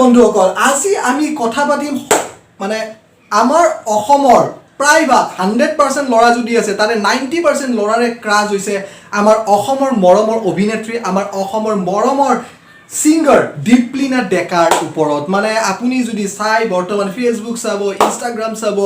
বন্ধুসকল আজি আমি কথা পাতিম মানে আমাৰ অসমৰ প্ৰায়ভাগ 100% ল'ৰা যদি আছে তাৰে 90% ল'ৰাৰে ক্ৰাছ হৈছে আমাৰ অসমৰ মৰমৰ অভিনেত্ৰী আমাৰ অসমৰ মৰমৰ সিঙ্গাৰ দীপলিনা ডেকাৰ ওপৰত মানে আপুনি যদি চাই বৰ্তমান ফেসবুক চাব ইনষ্টাগ্ৰাম চাব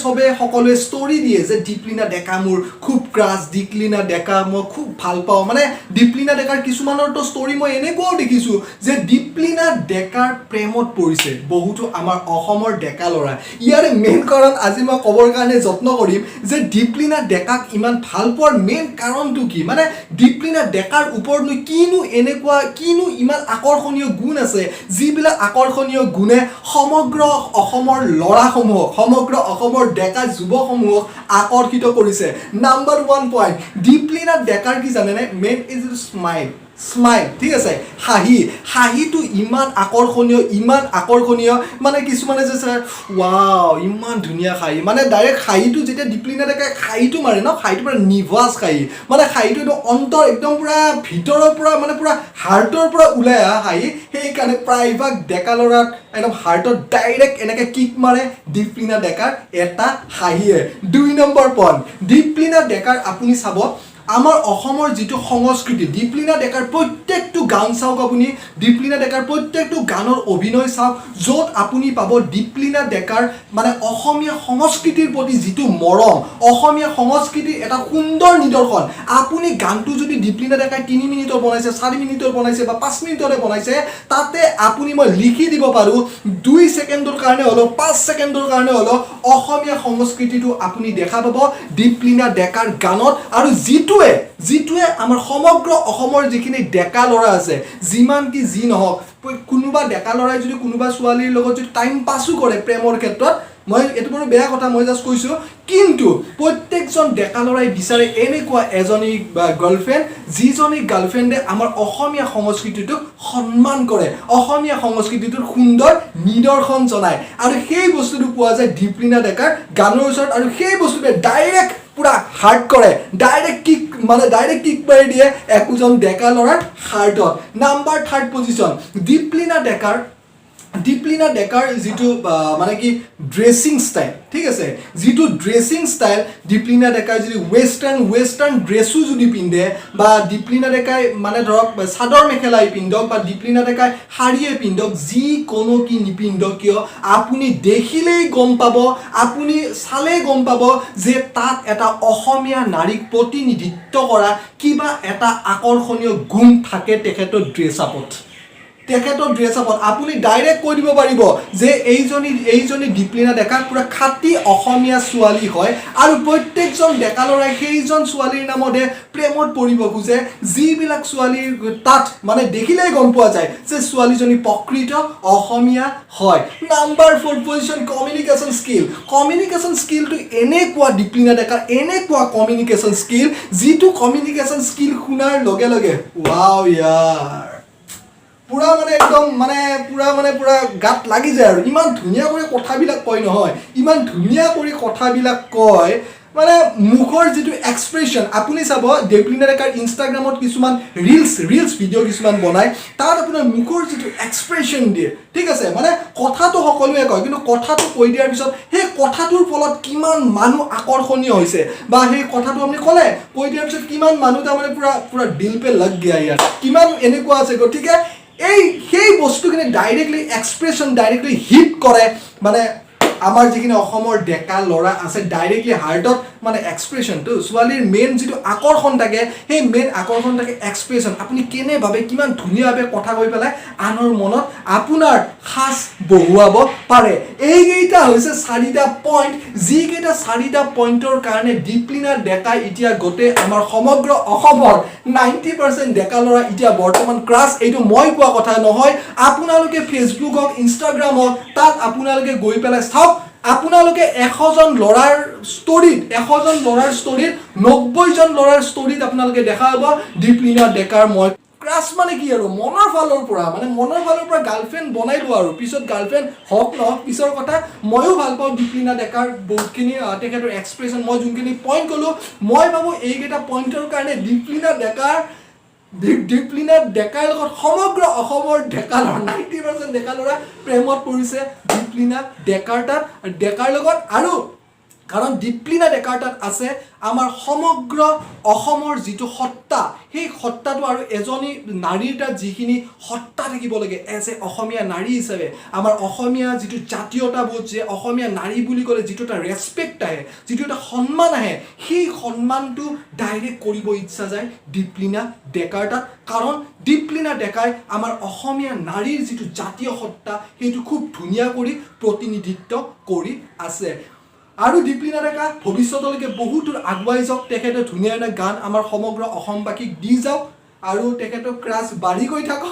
সবে সকলোৱে ষ্টৰি দিয়ে যে দীপলিনা ডেকা মোৰ খুব ক্ৰাছ দীপলিনা ডেকা মই খুব ভাল পাওঁ মানে দীপলিনা ডেকাৰ কিছুমানৰ তো ষ্টৰি মই এনেকুৱাও দেখিছোঁ যে দীপলিনা ডেকাৰ প্ৰেমত পৰিছে বহুতো আমাৰ অসমৰ ডেকা ল'ৰা ইয়াৰ মেইন কাৰণ আজি মই ক'বৰ কাৰণে যত্ন কৰিম যে দীপলিনা ডেকাক ইমান ভাল পোৱাৰ মেইন কাৰণটো কি মানে দীপলিনা ডেকাৰ ওপৰত কিনো এনেকুৱা কিনো ইমান আকৰ্ষণীয় গুণ আছে যিবিলাক আকৰ্ষণীয় গুণে সমগ্ৰ অসমৰ ল'ৰাসমূহক সমগ্ৰ অসমৰ ডেকা যুৱকসমূহক আকৰ্ষিত কৰিছে নাম্বাৰ 1 পইণ্ট দীপলিনা ডেকাৰ কি জানেনে মেইন ইজ স্মাইল ঠিক আছে হাঁহিটো ইমান আকৰ্ষণীয় মানে কিছুমানে যে ৱাও ইমান ধুনীয়া হাঁহি মানে ডাইৰেক্ট হাঁহিটো যেতিয়া দীপলিনা ডেকাই হাঁহিটো মাৰে ন হাঁহিটো পুৰা নিভাজ হাঁহি মানে হাঁহিটো একদম অন্তৰ একদম পুৰা ভিতৰৰ পৰা মানে পুৰা হাৰ্টৰ পৰা ওলাই অহা হাঁহি সেইকাৰণে প্ৰায়ভাগ ডেকা ল'ৰাক একদম হাৰ্টত ডাইৰেক্ট এনেকৈ কিক মাৰে দীপলিনা ডেকাৰ এটা হাঁহিয়ে 2 নম্বৰ পইণ্ট দীপলিনা ডেকাৰ আপুনি চাব আমাৰ অসমৰ যিটো সংস্কৃতি দীপলিনা ডেকাৰ প্ৰত্যেকটো গান চাওক আপুনি দীপলিনা ডেকাৰ প্ৰত্যেকটো গানৰ অভিনয় চাওক য'ত আপুনি পাব দীপলিনা ডেকাৰ মানে অসমীয়া সংস্কৃতিৰ প্ৰতি যিটো মৰম অসমীয়া সংস্কৃতিৰ এটা সুন্দৰ নিদৰ্শন আপুনি গানটো যদি দীপলিনা ডেকাই 3 মিনিটৰ বনাইছে 4 মিনিটৰ বনাইছে বা 5 মিনিটৰে বনাইছে তাতে আপুনি মই লিখি দিব পাৰোঁ 2 ছেকেণ্ডৰ কাৰণে হলো 5 ছেকেণ্ডৰ কাৰণে হলো অসমীয়া সংস্কৃতিটো আপুনি দেখা পাব দীপলিনা ডেকাৰ গানত আৰু যিটোৱে আমাৰ সমগ্ৰ অসমৰ যিখিনি ডেকা ল'ৰা আছে যিমান কি যি নহওক কোনোবা ডেকা ল'ৰাই যদি কোনোবা ছোৱালীৰ লগত যদি টাইম পাছো কৰে প্ৰেমৰ ক্ষেত্ৰত মই এটো বাৰু বেয়া কথা মই জাস্ট কৈছোঁ কিন্তু প্ৰত্যেকজন ডেকা ল'ৰাই বিচাৰে এনেকুৱা এজনী গাৰ্লফ্ৰেণ্ড যিজনী গাৰ্লফ্ৰেণ্ডে আমাৰ অসমীয়া সংস্কৃতিটোক সন্মান কৰে অসমীয়া সংস্কৃতিটোৰ সুন্দৰ নিদৰ্শন জনায় আৰু সেই বস্তুটো পোৱা যায় দীপলিনা ডেকাৰ গানৰ ওচৰত আৰু সেই বস্তুটোৱে ডাইৰেক্ট পুৰা হাৰ্ট কৰে ডাইৰেক্ট কিক মাৰি দিয়ে একোজন ডেকা ল'ৰাৰ হাৰ্টত নাম্বাৰ 3 পজিশ্যন দীপলিনা ডেকাৰ যিটো মানে কি ড্ৰেছিং ষ্টাইল ঠিক আছে যিটো ড্ৰেছিং ষ্টাইল দীপলিনা ডেকাৰ যদি ৱেষ্টাৰ্ণ ড্ৰেছো যদি পিন্ধে বা দীপলিনা ডেকাই মানে ধৰক চাদৰ মেখেলাই পিন্ধক বা দীপলিনা ডেকাই শাৰীয়ে পিন্ধক যিকোনো কি নিপিন্ধক কিয় আপুনি দেখিলেই গম পাব আপুনি চালেই গম পাব যে তাত এটা অসমীয়া নাৰীক প্ৰতিনিধিত্ব কৰা কিবা এটা আকৰ্ষণীয় গুণ থাকে তেখেতৰ ড্ৰেছ আপত আপুনি ডাইৰেক্ট কৈ দিব পাৰিব যে এইজনী দীপলিনা ডেকা পুৰা খাটি অসমীয়া ছোৱালী হয় আৰু প্ৰত্যেকজন ডেকা ল'ৰাই সেইজন ছোৱালীৰ নামতে প্ৰেমত পৰিব খোজে যিবিলাক ছোৱালীৰ তাত মানে দেখিলেই গম পোৱা যায় যে ছোৱালীজনী প্ৰকৃত অসমীয়া হয় নাম্বাৰ 4 পজিশ্যন কমিউনিকেশ্যন স্কিলটো এনেকুৱা দীপলিনা ডেকাৰ এনেকুৱা কমিউনিকেশ্যন স্কিল যিটো কমিউনিকেশ্যন স্কিল শুনাৰ লগে লগে ৱাও ইয়াৰ পুৰা মানে একদম মানে পুৰা গাত লাগি যায় আৰু ইমান ধুনীয়া কৰি কথাবিলাক কয় নহয় ইমান ধুনীয়া কৰি কথাবিলাক কয় মানে মুখৰ যিটো এক্সপ্ৰেছন আপুনি চাব দীপলিনা ডেকাৰ ইনষ্টাগ্ৰামত কিছুমান ৰিলছ ভিডিঅ' কিছুমান বনায় তাত আপোনাৰ মুখৰ যিটো এক্সপ্ৰেছন দিয়ে ঠিক আছে মানে কথাটো সকলোৱে কয় কিন্তু কথাটো কৈ দিয়াৰ পিছত সেই কথাটোৰ ফলত কিমান মানুহ আকৰ্ষণীয় হৈছে বা সেই কথাটো আপুনি ক'লে কৈ দিয়াৰ পিছত কিমান মানুহ তাৰমানে পুৰা দিল পে লাগ গয়া ইয়াৰ কিমান এনেকুৱা আছে গতিকে সেই বস্তুখিনি ডাইৰেক্টলি হিট কৰে মানে আমাৰ যিখিনি অসমৰ ডেকা ল'ৰা আছে ডাইৰেক্টলি হাৰ্টত মানে এক্সপ্ৰেছনটো ছোৱালীৰ মেইন যিটো আকৰ্ষণ থাকে সেই মেইন আকৰ্ষণ থাকে এক্সপ্ৰেছন আপুনি কেনেভাৱে কিমান ধুনীয়াভাৱে কথা কৈ পেলাই আনৰ মনত আপোনাৰ সাজ বহুৱাব পাৰে এইকেইটা হৈছে 4টা পইণ্ট যিকেইটা 4টা পইণ্টৰ কাৰণে দীপলিনা ডেকাই এতিয়া গোটেই আমাৰ সমগ্ৰ অসমৰ 90% ডেকা ল'ৰা এতিয়া বৰ্তমান ক্ৰাছ এইটো মই কোৱা কথা নহয় আপোনালোকে ফেচবুক হওক ইনষ্টাগ্ৰাম হওক তাত আপোনালোকে গৈ পেলাই চাওক আপোনালোকে 100 জন ল'ৰাৰ ষ্টৰিত 90 জন ল'ৰাৰ ষ্টৰিত আপোনালোকে দেখা পাব দীপলিনা ডেকাৰ মই ক্ৰাছ মানে কি আৰু মনৰ ফালৰ পৰা গাৰ্লফ্ৰেণ্ড বনাই লোৱা আৰু পিছত গাৰ্লফ্ৰেণ্ড হওক নহওক পিছৰ কথা ময়ো ভাল পাওঁ দীপলিনা ডেকাৰ বহুতখিনি তেখেতৰ এক্সপ্ৰেছন মই যোনখিনি পইণ্ট ক'লোঁ মই ভাবোঁ এইকেইটা পইণ্টৰ কাৰণে দীপলিনা ডেকাৰ দীপলিনা ডেকাৰ লগত সমগ্ৰ অসমৰ ডেকা ল'ৰা 90% ডেকা ল'ৰা প্ৰেমত পৰিছে দীপলিনা ডেকাৰ তাত ডেকাৰ লগত আৰু কাৰণ দীপলিনা ডেকাৰ তাত আছে আমাৰ সমগ্ৰ অসমৰ যিটো সত্তা সেই সত্তাটো আৰু এজনী নাৰীৰ তাত যিখিনি সত্তা থাকিব লাগে এজ এ অসমীয়া নাৰী হিচাপে আমাৰ অসমীয়া যিটো জাতীয়তাবোধ যে অসমীয়া নাৰী বুলি ক'লে যিটো এটা ৰেচপেক্ট আহে যিটো এটা সন্মান আহে সেই সন্মানটো ডাইৰেক্ট কৰিব ইচ্ছা যায় দীপলিনা ডেকাৰ তাত কাৰণ দীপলিনা ডেকাই আমাৰ অসমীয়া নাৰীৰ যিটো জাতীয় সত্তা সেইটো খুব ধুনীয়া কৰি প্ৰতিনিধিত্ব কৰি আছে আৰু দীপলিনা ডেকা ভৱিষ্যতলৈকে বহুত দূৰ আগুৱাই যাওক তেখেতে ধুনীয়া এটা গান আমাৰ সমগ্ৰ অসমবাসীক দি যাওক আৰু তেখেতৰ ক্ৰাছ বাঢ়ি গৈ থাকক